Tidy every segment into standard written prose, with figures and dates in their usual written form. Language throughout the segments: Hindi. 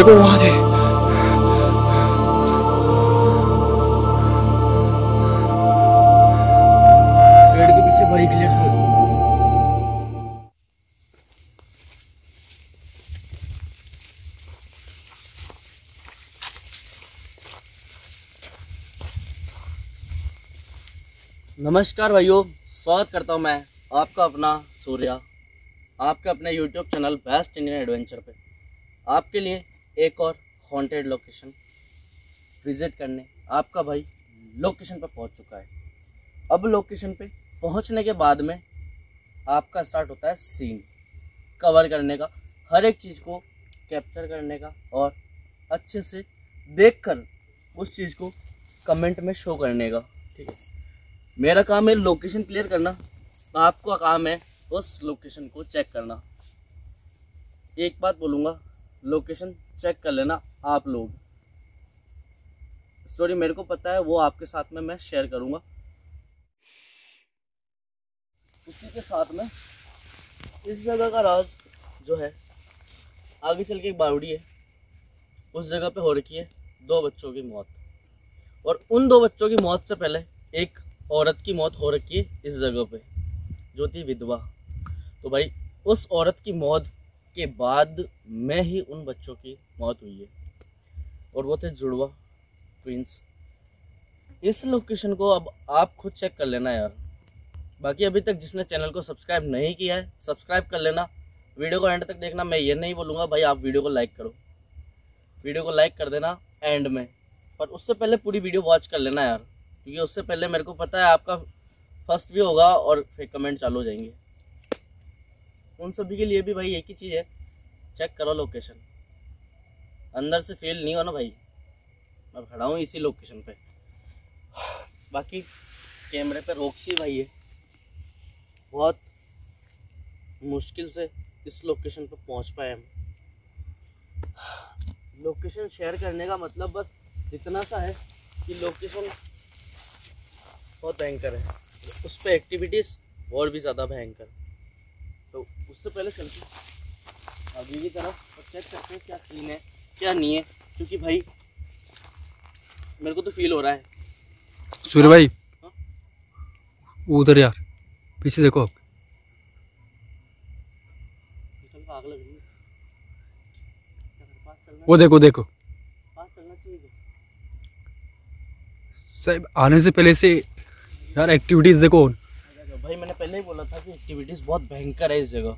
देखो वहां से पेड़ के पीछे भाई क्लियर छोड़। नमस्कार भाइयों, स्वागत करता हूं मैं आपका अपना सूर्या, आपके अपने YouTube channel best Indian adventure पे आपके लिए एक और हॉन्टेड लोकेशन विजिट करने आपका भाई लोकेशन पे पहुंच चुका है। अब लोकेशन पे पहुंचने के बाद में आपका स्टार्ट होता है सीन कवर करने का, हर एक चीज़ को कैप्चर करने का और अच्छे से देखकर उस चीज़ को कमेंट में शो करने का। ठीक है, मेरा काम है लोकेशन क्लियर करना, आपका काम है उस लोकेशन को चेक करना। एक बात बोलूँगा, लोकेशन चेक कर लेना आप लोग। स्टोरी मेरे को पता है, वो आपके साथ में मैं शेयर करूँगा। उसी के साथ में इस जगह का राज जो है, आगे चल के एक बावड़ी है, उस जगह पे हो रखी है 2 बच्चों की मौत, और उन 2 बच्चों की मौत से पहले एक औरत की मौत हो रखी है इस जगह पे, जो थी विधवा। तो भाई उस औरत की मौत के बाद में ही उन बच्चों की मौत हुई है, और वो थे जुड़वा ट्विंस। इस लोकेशन को अब आप खुद चेक कर लेना यार। बाकी अभी तक जिसने चैनल को सब्सक्राइब नहीं किया है, सब्सक्राइब कर लेना, वीडियो को एंड तक देखना। मैं ये नहीं बोलूँगा भाई आप वीडियो को लाइक करो, वीडियो को लाइक कर देना एंड में, पर उससे पहले पूरी वीडियो वॉच कर लेना यार, क्योंकि उससे पहले मेरे को पता है आपका फर्स्ट भी होगा और फिर कमेंट चालू हो जाएंगे। उन सभी के लिए भी भाई एक ही चीज़ है, चेक करो लोकेशन, अंदर से फील नहीं हो ना भाई। मैं खड़ा हूँ इसी लोकेशन पे, बाकी कैमरे पे रोक्सी भाई है, बहुत मुश्किल से इस लोकेशन पे पहुँच पाए हम। लोकेशन शेयर करने का मतलब बस इतना सा है कि लोकेशन बहुत भयंकर है, उस पर एक्टिविटीज़ और भी ज़्यादा भयंकर। तो उससे पहले चलते आगे की तरफ और चेक करते हैं क्या सीन है क्या नहीं है, क्योंकि भाई मेरे को तो फील हो रहा है। सूर्य भाई उधर यार पीछे देखो, आग लग रही है, वो देखो देखो पास चलना चाहिए साहब। आने से पहले से यार एक्टिविटीज देखो भाई। मैंने पहले ही बोला था कि एक्टिविटीज़ बहुत भयंकर है इस जगह,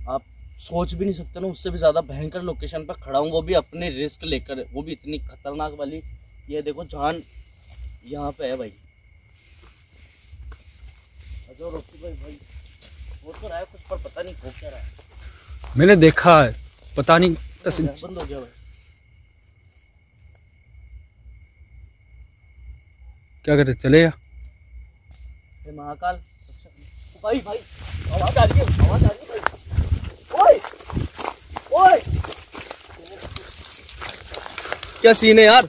आप सोच भी नहीं सकते ना, उससे भी ज़्यादा भयंकर लोकेशन पर खड़ा हूँ, वो भी अपने रिस्क लेकर, वो भी इतनी खतरनाक वाली। ये देखो जान यहाँ पे है भाई। अजो रोकी भाई, भाई वो तो रहा है कुछ, पर पता नहीं हो क्या रहा है। मैंने देखा है, पता नहीं बंद हो गया भाई। क्या करते चले या महाकाल भाई, भाई आवाज आ रही है, आवाज आ रही है भाई। ओए ओए, क्या सीन है यार?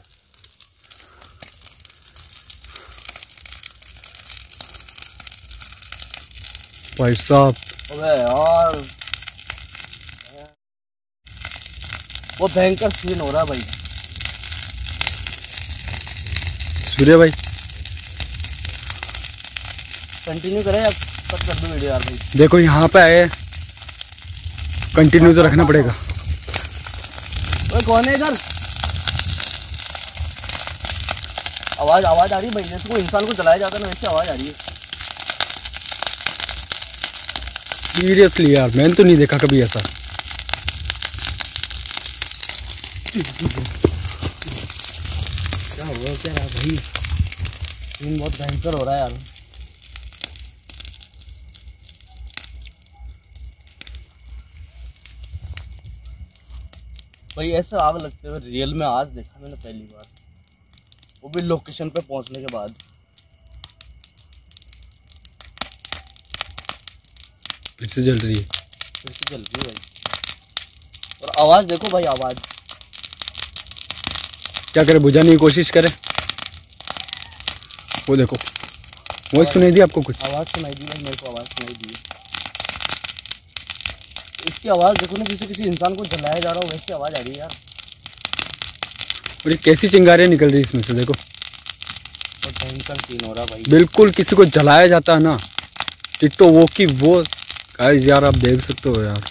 भाई साहब, अबे यार वो भयंकर सीन हो रहा है भाई। सूर्य भाई कंटिन्यू करें या कट कर दो वीडियो यार भाई? देखो यहाँ पे आए, कंटिन्यू तो रखना पड़ेगा। ओए कौन है इधर? आवाज आ रही है भाई, जैसे कोई इंसान को जलाया जाता है ना, वैसे आवाज आ रही है। सीरियसली यार, मैंने तो नहीं देखा कभी ऐसा। क्या हुआ क्या रहा भाई? सीन बहुत भयंकर हो रहा है यार। भाई ऐसा आग लगते हुए रियल में आज देखा मैंने पहली बार, वो भी लोकेशन पे पहुंचने के बाद। फिर से जल रही है, फिर से जल रही है भाई। और आवाज देखो भाई, आवाज क्या करे, बुझाने की कोशिश करे। वो देखो, वॉइस सुनाई दी आपको? कुछ आवाज सुनाई दी भाई, मेरे को आवाज सुनाई दी। इसकी आवाज देखो ना, जैसे किसी इंसान को जलाया जा रहा हो, वैसी आवाज आ रही है यार। और ये कैसी चिंगारियां निकल रही है इसमें से, देखो। और भयंकर सीन हो रहा भाई। बिल्कुल किसी को जलाया जाता है ना, टिट्टो वो की वो। गाइस यार आप देख सकते हो यार,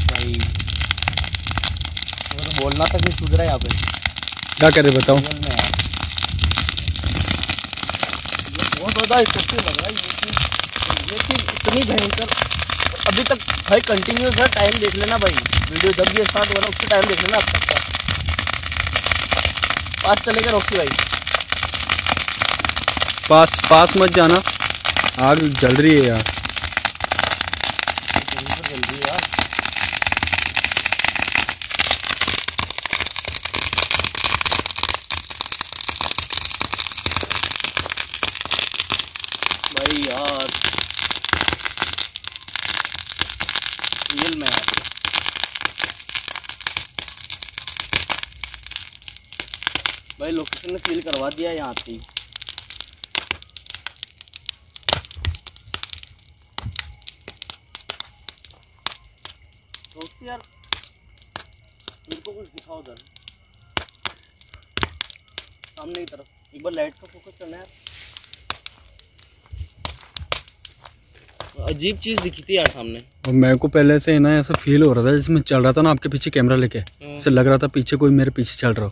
भाई तो बोलना था कि सुधरा यहाँ पे। क्या करे बताओ। रियल में यार ये बहुत ज़्यादा इफेक्टिव लग रहा है ये चीज़ इतनी भयंकर। अभी तक भाई कंटिन्यूस है, टाइम देख लेना भाई, वीडियो जब ये स्टार्ट हो रहा है उससे टाइम देख लेना अब तक का। पास चलेगा रॉक्सी भाई, पास मत जाना, आग जल रही है यार। जल्दी यार। भाई यार रियल में यार। भाई लोकेशन ने फील करवा दिया यहाँ पे ही। तो यार मेरे को कुछ दिखाओ उधर सामने की तरफ, एक बार लाइट का फोकस करना है यार। अजीब चीज दिखी थी यार सामने। और मेरे को पहले से ना ऐसा फील हो रहा था जिसमें चल रहा था ना आपके पीछे कैमरा लेके, ऐसे लग रहा था पीछे कोई मेरे पीछे चल रहा हो।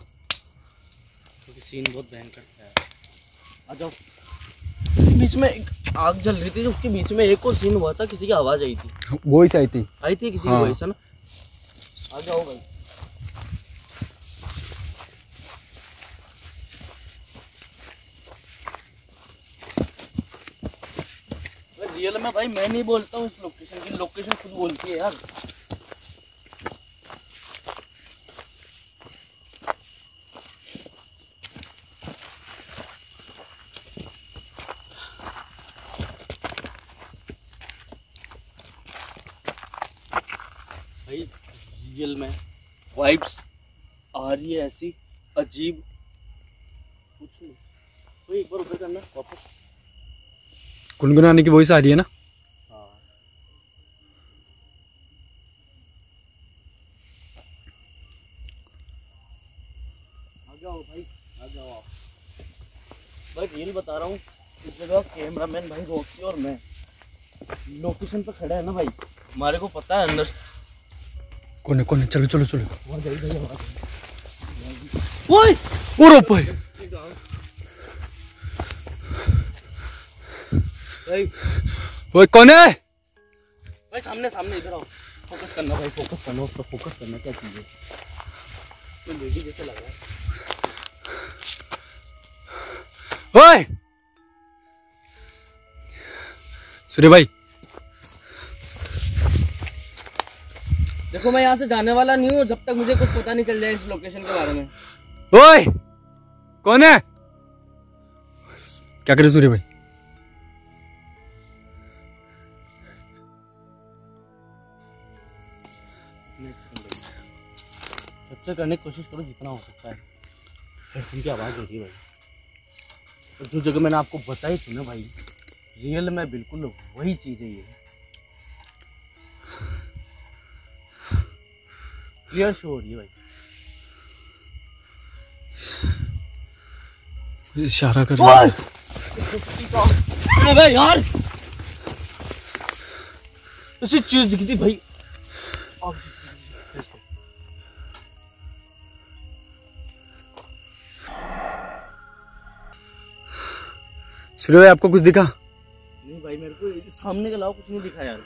क्योंकि सीन बहुत भयंकर था। आ जाओ। बीच में एक आग जल रही थी, उसके बीच में एक और सीन हुआ था, किसी की आवाज आई थी। वॉइस आई थी किसी की हाँ। वॉइस है ना। आ जाओ भाई। रियल में भाई मैं नहीं बोलता हूँ इस लोकेशन की, लोकेशन खुद बोलती है यार। भाई रियल में वाइब्स आ रही है ऐसी अजीब, कुछ नहीं। भाई एक बार ऊपर करना वापस। गुनगुनाने की वॉइस आ रही है ना। हाँ आ जाओ भाई, आ जाओ आप। भाई रियल बता रहा हूँ, इस जगह कैमरामैन भाई रॉक्सी और मैं लोकेशन पे खड़ा है ना भाई, हमारे को पता है अंदर कौन है चलो चलो चलो। ओए और भाई भाई ओए कौन है। भाई सामने सामने इधर आओ, फोकस करना भाई, फोकस करना उस पर, फोकस करना। क्या चीज है, तो लेडी जैसे लग रहा है। ओए सूर्य भाई देखो मैं यहाँ से जाने वाला नहीं हूँ जब तक मुझे कुछ पता नहीं चल जाए इस लोकेशन के बारे में। ओए कौन है। क्या करे सूर्य भाई। कैप्चर करने की कोशिश करो जितना हो सकता है। उनकी आवाज हो रही है भाई, और जो जगह मैंने आपको बताई थी ना भाई, रियल में बिल्कुल वही चीज है। ये क्लियर शो हो रही है भाई। इशारा कर रहा है भाई यार, ऐसी चीज दिखी थी भाई। सूर्य भाई आपको कुछ दिखा। नहीं भाई मेरे को सामने के अलावा कुछ नहीं दिखा यार।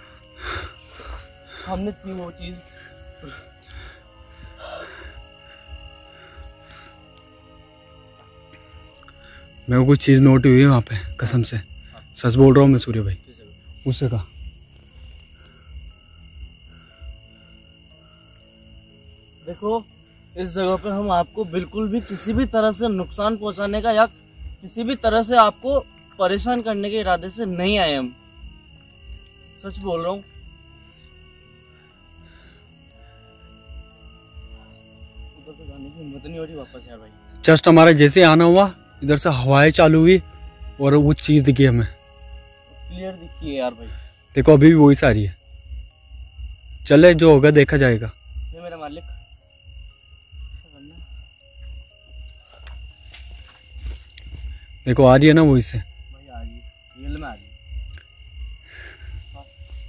सामने थी वो चीज। मेरे को कुछ चीज नोट हुई है वहाँ पे, कसम से सच बोल रहा हूँ मैं सूर्य भाई। उस जगह देखो, इस जगह पे हम आपको बिल्कुल भी किसी भी तरह से नुकसान पहुंचाने का या किसी भी तरह से आपको परेशान करने के इरादे से नहीं आए। हम सच बोल रहा हूँ। ऊपर तो जाने की हिम्मत नहीं हो रही वापस यार भाई। जस्ट हमारा जैसे आना हुआ इधर से हवाएं चालू हुई और वो चीज दिखी हमें। क्लियर दिखती है यार भाई। देखो अभी भी वही से आ रही है। चले, जो होगा देखा जाएगा। ये मेरा मालिक देखो आ रही है ना वही से। भाई, आ रही है, रियल में आ रही है।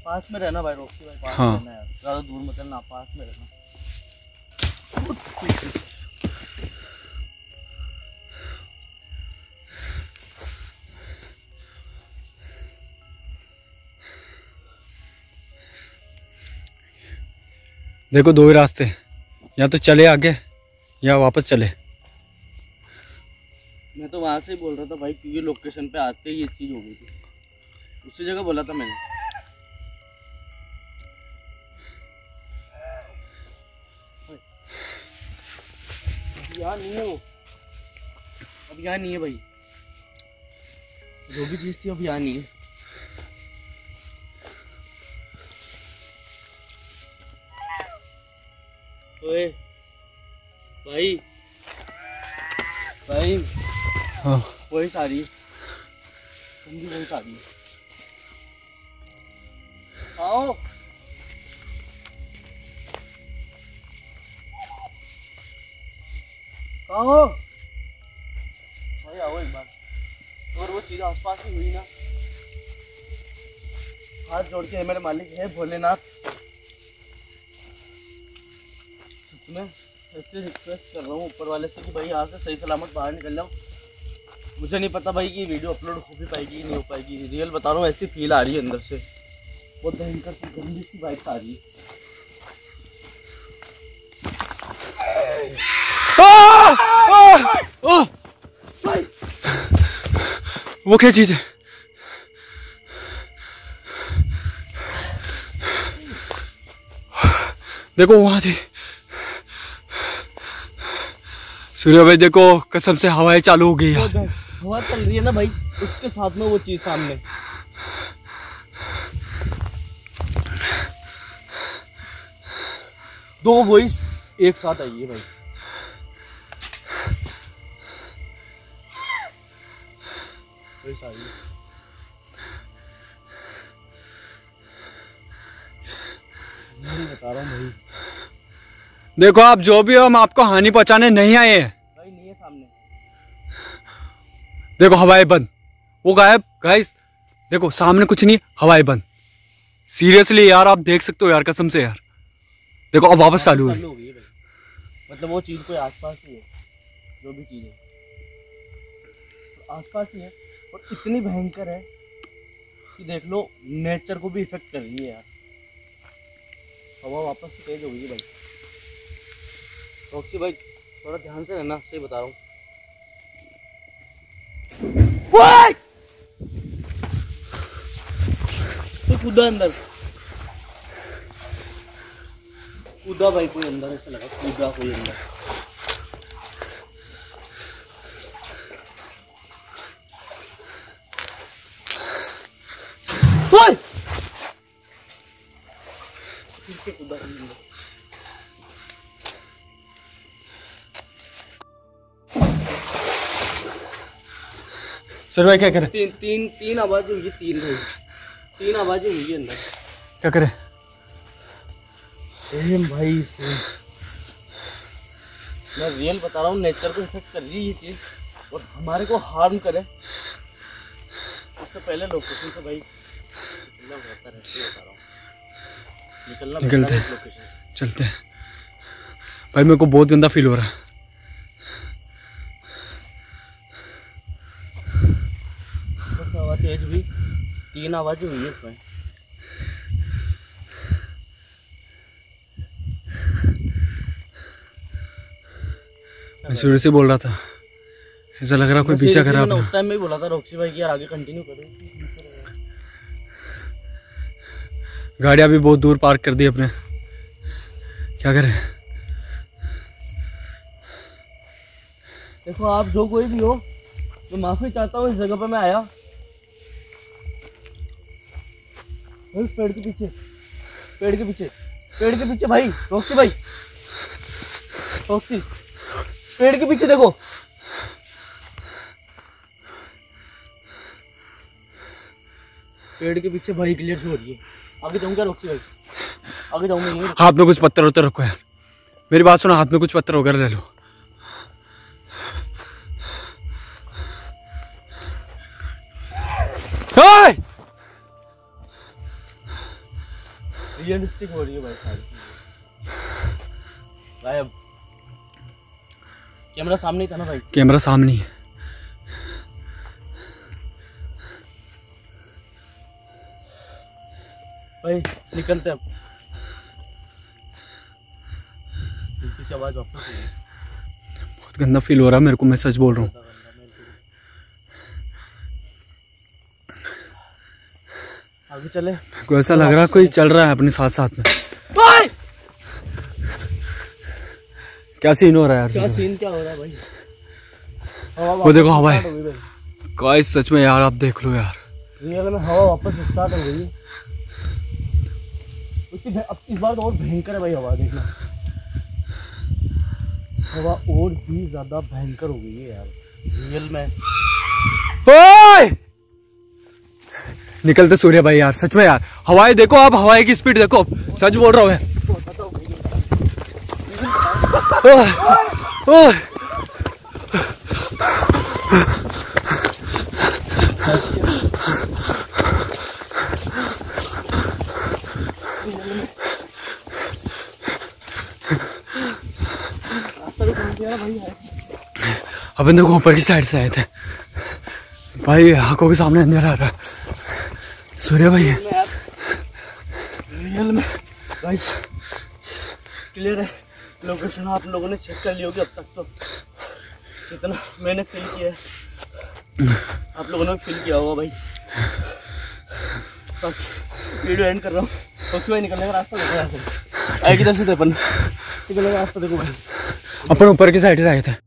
पास में रहना भाई रॉक्सी भाई, पास हाँ। में रहना यार, ज्यादा दूर मत रहना, पास में रहना। देखो दो ही रास्ते, या तो चले आगे या वापस चले। मैं तो वहां से ही बोल रहा था भाई, क्योंकि लोकेशन पे आते ही ये चीज हो गई थी, उसी जगह बोला था मैंने। यहाँ नहीं है वो, अब यहाँ नहीं है भाई, जो भी चीज थी अब यहाँ नहीं है। ओए भाई, भाई हाँ वही सारी है, ठंडी वही सारी है। आओ कहो भाई, आओ एक बार। और वो चीज आसपास ही हुई ना, हाथ जोड़ के मेरे मालिक है भोलेनाथ, सच में ऐसे रिक्वेस्ट कर रहा हूँ ऊपर वाले से कि भाई यहाँ से सही सलामत बाहर निकल जाओ। मुझे नहीं पता भाई कि वीडियो अपलोड हो भी पाएगी नहीं हो पाएगी, रियल बता रहा हूँ, ऐसी फील आ रही है अंदर से, बहुत भयंकर सी गंदी सी वाइब्स आ रही है। वो क्या चीज है? देखो वहां थी। सूर्य भाई देखो, कसम से हवाएं चालू हो गई यार। हवा चल रही है ना भाई, उसके साथ में वो चीज सामने। दो वॉइस एक साथ आई है भाई। वॉइस आई है। मैं बता रहा हूँ भाई, देखो आप जो भी हो, हम आपको हानि पहुंचाने नहीं आए हैं। भाई नहीं है सामने। देखो हवाएं बंद, वो गायब। गाइस देखो सामने कुछ नहीं, हवाएं बंद। सीरियसली यार, आप देख सकते हो यार, कसम से यार। देखो अब वापस चालू है। हो गई है भाई, मतलब वो चीज कोई आसपास ही है, जो भी चीज है तो आसपास ही है, और इतनी भयंकर है कि देख लो नेचर को भी इफेक्ट कर रही है यार। हवा वापस से तेज हो गई है भाई। रॉक्सी भाई थोड़ा ध्यान से रहना, सही बता रहा हूँ। तो कूदा अंदर, कूदा भाई कोई अंदर, ऐसा लगा कूदा कोई अंदर। फिर से कूदा कोई अंदर। सर भाई क्या करे? तीन आवाजें हुई, तीन आवाजें हुई है अंदर। क्या करे? सेम भाई सेम, मैं रियल बता रहा हूँ, नेचर को इफेक्ट कर रही है ये चीज, और हमारे को हार्म करे। उससे पहले लोकेशन से भाई निकलना बेहतर है, सही बता रहा हूँ, निकलना निकलते बेहतर है हैं। लोकेशन से। चलते हैं भाई, मेरे को बहुत गंदा फील हो रहा है। बस आवाज तेज हुई, तीन आवाजें हुई है इसमें। मैं शुरू से बोल रहा था, ऐसा लग रहा कोई पीछा कर रहा मैंने है। उस टाइम में ही बोला था रॉक्सी भाई कि यार आगे कंटिन्यू करो। गाड़ी अभी बहुत दूर पार्क कर दी अपने, क्या करें? देखो आप जो कोई भी हो, मैं माफी चाहता हूँ इस जगह पे मैं आया। भाई पेड़ के पीछे, पेड़ के पीछे, पेड़ के पीछे भाई, रॉक्सी भाई, रॉक्सी पेड़ के पीछे देखो। पेड़ के पीछे भाई क्लियर शो हो रही है। आगे जाऊँ क्या रोक भाई? आगे जाऊँ मैं? हाथ में कुछ पत्थर उत्तर रखो यार, मेरी बात सुनो, हाथ में कुछ पत्थर वगैरह ले लो। रियलिस्टिक हो रही है भाई सारी। भाई अब कैमरा सामने ही था ना भाई? कैमरा सामने ही है। भाई निकलते अब। हल्की सी आवाज वापस आई। बहुत गंदा फील हो रहा है मेरे को, मैं सच बोल रहा हूँ। आगे चले। मेरे को ऐसा लग रहा है कोई चल रहा है अपने साथ साथ में। क्या सीन हो रहा है यार? क्या सीन क्या हो रहा है भाई? वो देखो हवा है गाइस, सच में यार आप देख लो यार, रियल में हवा वापस स्टार्ट हो गई है। अब इस बार तो और भयंकर है भाई हवा, देखना हवा और भी ज्यादा भयंकर हो गई है यार रियल में। ओए! निकलते सूर्य भाई यार, सच में यार हवाएं देखो आप, हवाएं की स्पीड देखो, सच बोल रहा हूँ मैं। अपन देखो ऊपर की साइड से आए थे भाई, आंखों के सामने अंधेरा आ रहा है। सूर्य भाई रियल में गाइस क्लियर है लोकेशन, आप लोगों ने चेक कर ली होगी अब तक। तो जितना मैंने फील किया है आप लोगों ने फील किया होगा भाई। तो वीडियो एंड कर रहा हूँ। उसमें निकलने का रास्ता देखो, यहाँ से आए किधर से थे अपन, निकलने का रास्ता देखो भाई। अपन ऊपर की साइड से आए थे।